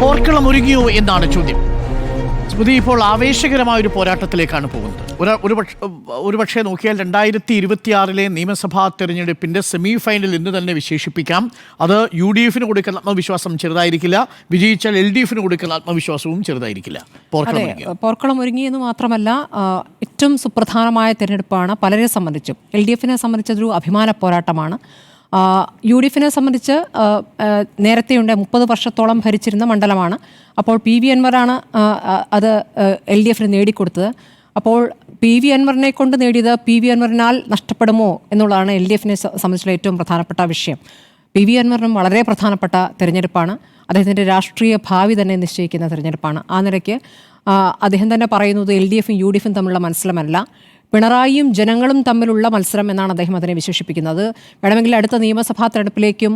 പോർക്കളം ഒരുങ്ങിയോ എന്നാണ് ചോദ്യം. സ്മൃതി, ഇപ്പോൾ ആവേശകരമായ ഒരു പോരാട്ടത്തിലേക്കാണ് പോകുന്നത്. ഒരുപക്ഷെ നോക്കിയാൽ 2026 നിയമസഭാ തെരഞ്ഞെടുപ്പിന്റെ സെമി ഫൈനൽ ഇന്ന് തന്നെ വിശേഷിപ്പിക്കാം. അത് UDF കൊടുക്കുന്ന ആത്മവിശ്വാസം ചെറുതായിരിക്കില്ല, വിജയിച്ചാൽ LDF കൊടുക്കുന്ന ആത്മവിശ്വാസവും ചെറുതായിരിക്കില്ല. പോർക്കളം ഒരുങ്ങിയെന്ന് മാത്രമല്ല, ഏറ്റവും സുപ്രധാനമായ തെരഞ്ഞെടുപ്പാണ് പലരെ സംബന്ധിച്ചും. LDF സംബന്ധിച്ചതൊരു അഭിമാന പോരാട്ടമാണ്. UDF സംബന്ധിച്ച് നേരത്തെയുണ്ട് 30 വർഷത്തോളം ഭരിച്ചിരുന്ന മണ്ഡലമാണ്. അപ്പോൾ PV അൻവറാണ് അത് LDF നേടിക്കൊടുത്തത്. അപ്പോൾ PV അൻവറിനെ കൊണ്ട് നേടിയത് PV അൻവറിനാൽ നഷ്ടപ്പെടുമോ എന്നുള്ളതാണ് LDF സംബന്ധിച്ചുള്ള ഏറ്റവും പ്രധാനപ്പെട്ട വിഷയം. PV അൻവറിനും വളരെ പ്രധാനപ്പെട്ട തെരഞ്ഞെടുപ്പാണ്. അദ്ദേഹത്തിൻ്റെ രാഷ്ട്രീയ ഭാവി തന്നെ നിശ്ചയിക്കുന്ന തെരഞ്ഞെടുപ്പാണ്. ആ നിലയ്ക്ക് അദ്ദേഹം തന്നെ പറയുന്നത് LDFും UDFും തമ്മിലുള്ള മത്സരമല്ല, പിണറായിയും ജനങ്ങളും തമ്മിലുള്ള മത്സരം എന്നാണ് അദ്ദേഹം അതിനെ വിശേഷിപ്പിക്കുന്നത്. വേണമെങ്കിൽ അടുത്ത നിയമസഭാ തെരഞ്ഞെടുപ്പിലേക്കും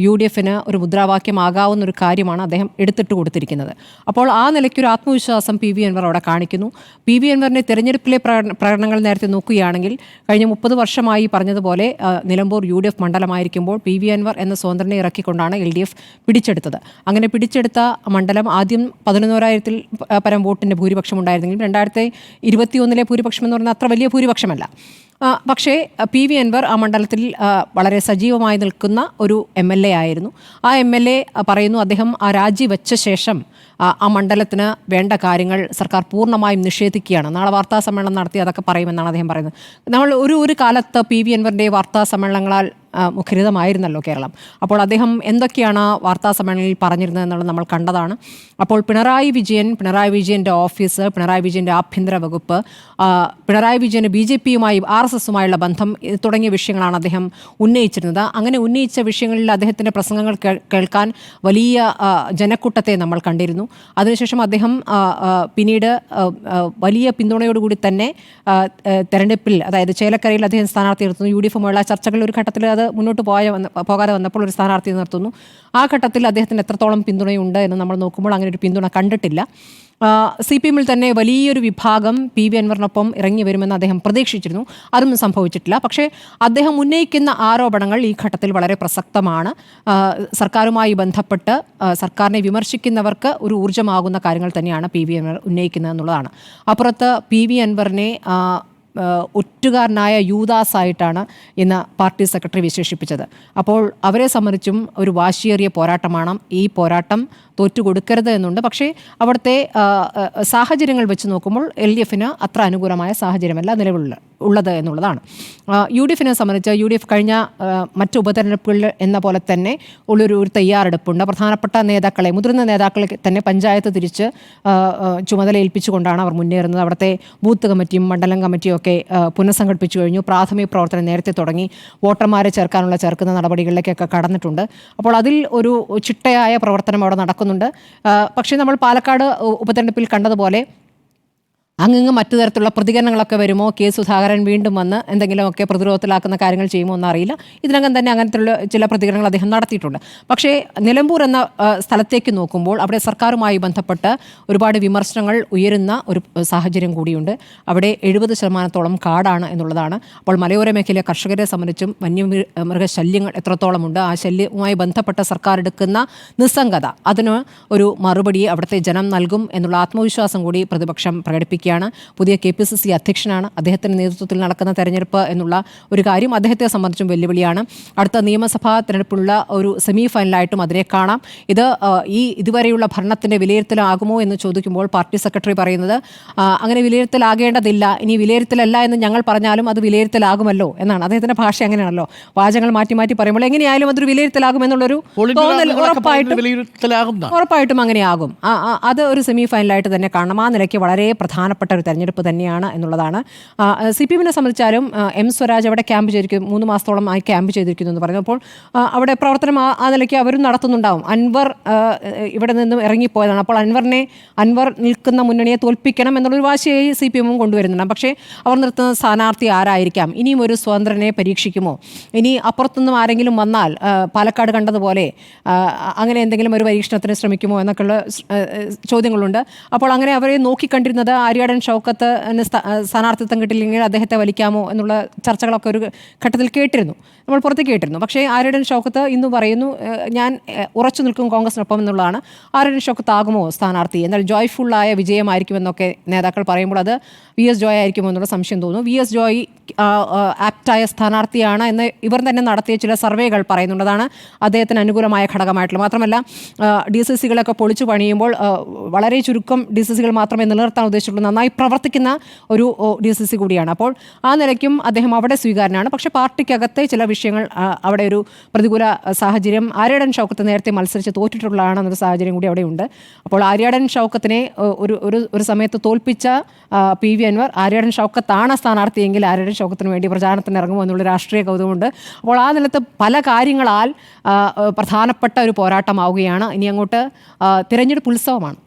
UDF ഒരു മുദ്രാവാക്യമാകാവുന്ന ഒരു കാര്യമാണ് അദ്ദേഹം എടുത്തിട്ട് കൊടുത്തിരിക്കുന്നത്. അപ്പോൾ ആ നിലയ്ക്കൊരു ആത്മവിശ്വാസം PV അൻവർ അവിടെ കാണിക്കുന്നു. PV അൻവറിൻ്റെ തെരഞ്ഞെടുപ്പിലെ പ്രകടനങ്ങൾ നേരത്തെ നോക്കുകയാണെങ്കിൽ കഴിഞ്ഞ 30 വർഷമായി പറഞ്ഞതുപോലെ നിലമ്പൂർ UDF മണ്ഡലമായിരിക്കുമ്പോൾ PV അൻവർ എന്ന സ്വതന്ത്രനെ ഇറക്കിക്കൊണ്ടാണ് LDF പിടിച്ചെടുത്തത്. അങ്ങനെ പിടിച്ചെടുത്ത മണ്ഡലം ആദ്യം 11,000-ൽ പരം വോട്ടിൻ്റെ ഭൂരിപക്ഷം ഉണ്ടായിരുന്നെങ്കിലും 2021 ഭൂരിപക്ഷം എന്ന് പറഞ്ഞാൽ അത്ര വലിയ ഭൂരിപക്ഷമല്ല. പക്ഷേ PV അൻവർ ആ മണ്ഡലത്തിൽ വളരെ സജീവമായി നിൽക്കുന്ന ഒരു MLA ആയിരുന്നു. ആ MLA പറയുന്നു അദ്ദേഹം ആ രാജിവെച്ച ശേഷം ആ മണ്ഡലത്തിന് വേണ്ട കാര്യങ്ങൾ സർക്കാർ പൂർണ്ണമായും നിഷേധിക്കുകയാണ്. നാളെ വാർത്താ സമ്മേളനം നടത്തി അതൊക്കെ പറയുമെന്നാണ് അദ്ദേഹം പറയുന്നത്. നമ്മൾ ഒരു കാലത്ത് PV അൻവറിൻ്റെ വാർത്താ സമ്മേളനങ്ങളാൽ മുഖരിതമായിരുന്നല്ലോ കേരളം. അപ്പോൾ അദ്ദേഹം എന്തൊക്കെയാണ് വാർത്താ സമ്മേളനത്തിൽ പറഞ്ഞിരുന്നത് എന്നുള്ളത് നമ്മൾ കണ്ടതാണ്. അപ്പോൾ പിണറായി വിജയൻ്റെ ഓഫീസ്, പിണറായി വിജയൻ്റെ ആഭ്യന്തര വകുപ്പ്, പിണറായി വിജയന് BJPയുമായി RSSുമായുള്ള ബന്ധം തുടങ്ങിയ വിഷയങ്ങളാണ് അദ്ദേഹം ഉന്നയിച്ചിരുന്നത്. അങ്ങനെ ഉന്നയിച്ച വിഷയങ്ങളിൽ അദ്ദേഹത്തിൻ്റെ പ്രസംഗങ്ങൾ കേൾക്കാൻ വലിയ ജനക്കൂട്ടത്തെ നമ്മൾ കണ്ടിരുന്നു. അതിനുശേഷം അദ്ദേഹം പിന്നീട് വലിയ പിന്തുണയോടുകൂടി തന്നെ തെരഞ്ഞെടുപ്പിൽ, അതായത് ചേലക്കരയിൽ അദ്ദേഹം സ്ഥാനാർത്ഥി നിർത്തുന്നു. UDFുമായുള്ള ചർച്ചകളിൽ ഒരു ഘട്ടത്തിൽ അത് മുന്നോട്ട് പോകാതെ വന്നപ്പോൾ ഒരു സ്ഥാനാർത്ഥി നിർത്തുന്നു. ആ ഘട്ടത്തിൽ അദ്ദേഹത്തിന് എത്രത്തോളം പിന്തുണയുണ്ട് എന്ന് നമ്മൾ നോക്കുമ്പോൾ അങ്ങനെ ഒരു പിന്തുണ കണ്ടിട്ടില്ല. CPMൽ തന്നെ വലിയൊരു വിഭാഗം PV അൻവറിനൊപ്പം ഇറങ്ങി വരുമെന്ന് അദ്ദേഹം പ്രതീക്ഷിച്ചിരുന്നു. അതൊന്നും സംഭവിച്ചിട്ടില്ല. പക്ഷേ അദ്ദേഹം ഉന്നയിക്കുന്ന ആരോപണങ്ങൾ ഈ ഘട്ടത്തിൽ വളരെ പ്രസക്തമാണ്. സർക്കാരുമായി ബന്ധപ്പെട്ട് സർക്കാരിനെ വിമർശിക്കുന്നവർക്ക് ഒരു ഊർജ്ജമാകുന്ന കാര്യങ്ങൾ തന്നെയാണ് PV അൻവർ ഉന്നയിക്കുന്നത് എന്നുള്ളതാണ്. അപ്പുറത്ത് PV അൻവറിനെ ഒറ്റുകാരനായ യൂദാസായിട്ടാണ് ഇന്ന് പാർട്ടി സെക്രട്ടറി വിശേഷിപ്പിച്ചത്. അപ്പോൾ അവരെ സംബന്ധിച്ചും ഒരു വാശിയേറിയ പോരാട്ടമാണ്. ഈ പോരാട്ടം തോറ്റുകൊടുക്കരുത് എന്നുണ്ട്. പക്ഷേ അവിടുത്തെ സാഹചര്യങ്ങൾ വെച്ച് നോക്കുമ്പോൾ LDFന് അത്ര അനുകൂലമായ സാഹചര്യമല്ല ഉള്ളത് എന്നുള്ളതാണ്. UDF സംബന്ധിച്ച് UDF കഴിഞ്ഞ മറ്റ് ഉപതെരഞ്ഞെടുപ്പുകളിൽ എന്ന പോലെ തന്നെ ഉള്ളൊരു തയ്യാറെടുപ്പുണ്ട്. പ്രധാനപ്പെട്ട നേതാക്കളെ, മുതിർന്ന നേതാക്കളെ തന്നെ പഞ്ചായത്ത് തിരിച്ച് ചുമതല ഏൽപ്പിച്ചുകൊണ്ടാണ് അവർ മുന്നേറുന്നത്. അവിടുത്തെ ബൂത്ത് കമ്മിറ്റിയും മണ്ഡലം കമ്മിറ്റിയും ഒക്കെ പുനഃസംഘടിപ്പിച്ചു കഴിഞ്ഞു. പ്രാഥമിക പ്രവർത്തനം നേരത്തെ തുടങ്ങി. വോട്ടർമാരെ ചേർക്കുന്ന നടപടികളിലേക്കൊക്കെ കടന്നിട്ടുണ്ട്. അപ്പോൾ അതിൽ ഒരു ചിട്ടയായ പ്രവർത്തനം അവിടെ നടക്കുന്നുണ്ട്. പക്ഷേ നമ്മൾ പാലക്കാട് ഉപതെരഞ്ഞെടുപ്പിൽ കണ്ടതുപോലെ അങ്ങ് മറ്റു തരത്തിലുള്ള പ്രതികരണങ്ങളൊക്കെ വരുമോ, K സുധാകരൻ വീണ്ടും വന്ന് എന്തെങ്കിലുമൊക്കെ പ്രതിരോധത്തിലാക്കുന്ന കാര്യങ്ങൾ ചെയ്യുമോ എന്നറിയില്ല. ഇതിനകം തന്നെ അങ്ങനത്തെയുള്ള ചില പ്രതികരണങ്ങൾ അദ്ദേഹം നടത്തിയിട്ടുണ്ട്. പക്ഷേ നിലമ്പൂർ എന്ന സ്ഥലത്തേക്ക് നോക്കുമ്പോൾ അവിടെ സർക്കാരുമായി ബന്ധപ്പെട്ട് ഒരുപാട് വിമർശനങ്ങൾ ഉയരുന്ന ഒരു സാഹചര്യം കൂടിയുണ്ട്. അവിടെ 70% കാടാണ് എന്നുള്ളതാണ്. അപ്പോൾ മലയോര മേഖലയിലെ കർഷകരെ സംബന്ധിച്ചും വന്യമൃഗശല്യങ്ങൾ എത്രത്തോളമുണ്ട്, ആ ശല്യവുമായി ബന്ധപ്പെട്ട സർക്കാർ എടുക്കുന്ന നിസ്സംഗത, അതിന് ഒരു മറുപടി അവിടുത്തെ ജനം നൽകും എന്നുള്ള ആത്മവിശ്വാസം കൂടി പ്രതിപക്ഷം പ്രകടിപ്പിക്കും. പുതിയ KPCC അധ്യക്ഷനാണ്. അദ്ദേഹത്തിൻ്റെ നേതൃത്വത്തിൽ നടക്കുന്ന തെരഞ്ഞെടുപ്പ് എന്നുള്ള ഒരു കാര്യം അദ്ദേഹത്തെ സംബന്ധിച്ചും വെല്ലുവിളിയാണ്. അടുത്ത നിയമസഭാ തെരഞ്ഞെടുപ്പുള്ള ഒരു സെമി ഫൈനലായിട്ടും അതിനെ കാണാം. ഇത് ഇതുവരെയുള്ള ഭരണത്തിൻ്റെ വിലയിരുത്തലാകുമോ എന്ന് ചോദിക്കുമ്പോൾ പാർട്ടി സെക്രട്ടറി പറയുന്നത് അങ്ങനെ വിലയിരുത്തലാകേണ്ടതില്ല, ഇനി വിലയിരുത്തലല്ല എന്ന് ഞങ്ങൾ പറഞ്ഞാലും അത് വിലയിരുത്തലാകുമല്ലോ എന്നാണ്. അദ്ദേഹത്തിൻ്റെ ഭാഷ അങ്ങനെയാണല്ലോ, വാചകങ്ങൾ മാറ്റി പറയുമ്പോൾ എങ്ങനെയായാലും അതൊരു വിലയിരുത്തലാകുമെന്നുള്ളൊരു തോന്നൽ ഉറപ്പായിട്ടും അങ്ങനെയാകും. അത് ഒരു സെമി ഫൈനലായിട്ട് തന്നെ കാണണം. ആ നിലയ്ക്ക് വളരെ പ്രധാനപ്പെട്ട ഒരു തെരഞ്ഞെടുപ്പ് തന്നെയാണ് എന്നുള്ളതാണ്. CPMനെ സംബന്ധിച്ചാലും M സ്വരാജ് അവിടെ ക്യാമ്പ് ചെയ്തിരിക്കുന്നു, 3 മാസത്തോളമായി ക്യാമ്പ് ചെയ്തിരിക്കുന്നു എന്ന് പറഞ്ഞു. അപ്പോൾ അവിടെ പ്രവർത്തനം ആ നിലയ്ക്ക് അവരും നടത്തുന്നുണ്ടാവും. അൻവർ ഇവിടെ നിന്നും ഇറങ്ങിപ്പോയതാണ്. അപ്പോൾ അൻവർ നിൽക്കുന്ന മുന്നണിയെ തോൽപ്പിക്കണം എന്നുള്ളൊരു വാശിയായി CPM കൊണ്ടുവരുന്നുണ്ട്. പക്ഷേ അവർ നിർത്തുന്ന സ്ഥാനാർത്ഥി ആരായിരിക്കാം? ഇനിയും ഒരു സ്വതന്ത്രനെ പരീക്ഷിക്കുമോ? ഇനി അപ്പുറത്തുനിന്നും ആരെങ്കിലും വന്നാൽ പാലക്കാട് കണ്ടതുപോലെ അങ്ങനെ എന്തെങ്കിലും ഒരു പരീക്ഷണത്തിന് ശ്രമിക്കുമോ എന്നൊക്കെയുള്ള ചോദ്യങ്ങളുണ്ട്. അപ്പോൾ അങ്ങനെ അവരെ നോക്കിക്കണ്ടിരുന്നത് ആര്യാട് ആര്യടൻ ഷൗക്കത്ത് സ്ഥാനാർത്ഥിത്വം കിട്ടില്ലെങ്കിൽ അദ്ദേഹത്തെ വലിക്കാമോ എന്നുള്ള ചർച്ചകളൊക്കെ ഒരു ഘട്ടത്തിൽ കേട്ടിരുന്നു, നമ്മൾ പുറത്തേക്ക് കേട്ടിരുന്നു. പക്ഷേ ആര്യടൻ ഷൗക്കത്ത് ഇന്ന് പറയുന്നു ഞാൻ ഉറച്ചു നിൽക്കും കോൺഗ്രസിനൊപ്പം എന്നുള്ളതാണ്. ആര്യടൻ ഷൗക്കത്ത് ആകുമോ സ്ഥാനാർത്ഥി, എന്നാൽ ജോയ്ഫുള്ളായ വിജയമായിരിക്കുമെന്നൊക്കെ നേതാക്കൾ പറയുമ്പോൾ അത് VS ജോയ് ആയിരിക്കുമോ എന്നുള്ള സംശയം തോന്നുന്നു. VS ജോയ് ആപ്റ്റായ സ്ഥാനാർത്ഥിയാണ് എന്ന് ഇവർ തന്നെ നടത്തിയ ചില സർവേകൾ പറയുന്നുള്ളതാണ് അദ്ദേഹത്തിന് അനുകൂലമായ ഘടകമായിട്ടുള്ളത്. മാത്രമല്ല DCCകളൊക്കെ പൊളിച്ചു പണിയുമ്പോൾ വളരെ ചുരുക്കം DCCകൾ മാത്രമേ നിലനിർത്താൻ ഉദ്ദേശിച്ചുള്ളൂ, നന്നായി പ്രവർത്തിക്കുന്ന ഒരു DCC കൂടിയാണ്. അപ്പോൾ ആ നിലയ്ക്കും അദ്ദേഹം അവിടെ സ്വീകാരനാണ്. പക്ഷേ പാർട്ടിക്കകത്തെ ചില വിഷയങ്ങൾ, അവിടെ ഒരു പ്രതികൂല സാഹചര്യം, ആര്യടൻ ഷൗക്കത്ത് നേരത്തെ മത്സരിച്ച് തോറ്റിട്ടുള്ളതാണെന്നൊരു സാഹചര്യം കൂടി അവിടെയുണ്ട്. അപ്പോൾ ആര്യടൻ ഷൗക്കത്തിനെ ഒരു സമയത്ത് തോൽപ്പിച്ച PV അൻവർ ആര്യടൻ ഷൗക്കത്താണ് സ്ഥാനാർത്ഥിയെങ്കിൽ ആര്യടൻ ഷൗക്കത്തിന് വേണ്ടി പ്രചാരണത്തിന് ഇറങ്ങുമോ എന്നുള്ള രാഷ്ട്രീയ കൗതുകമുണ്ട്. അപ്പോൾ ആ നിലത്ത് പല കാര്യങ്ങളാൽ പ്രധാനപ്പെട്ട ഒരു പോരാട്ടമാവുകയാണ്. ഇനി അങ്ങോട്ട് തിരഞ്ഞെടുപ്പ് ഉത്സവമാണ്.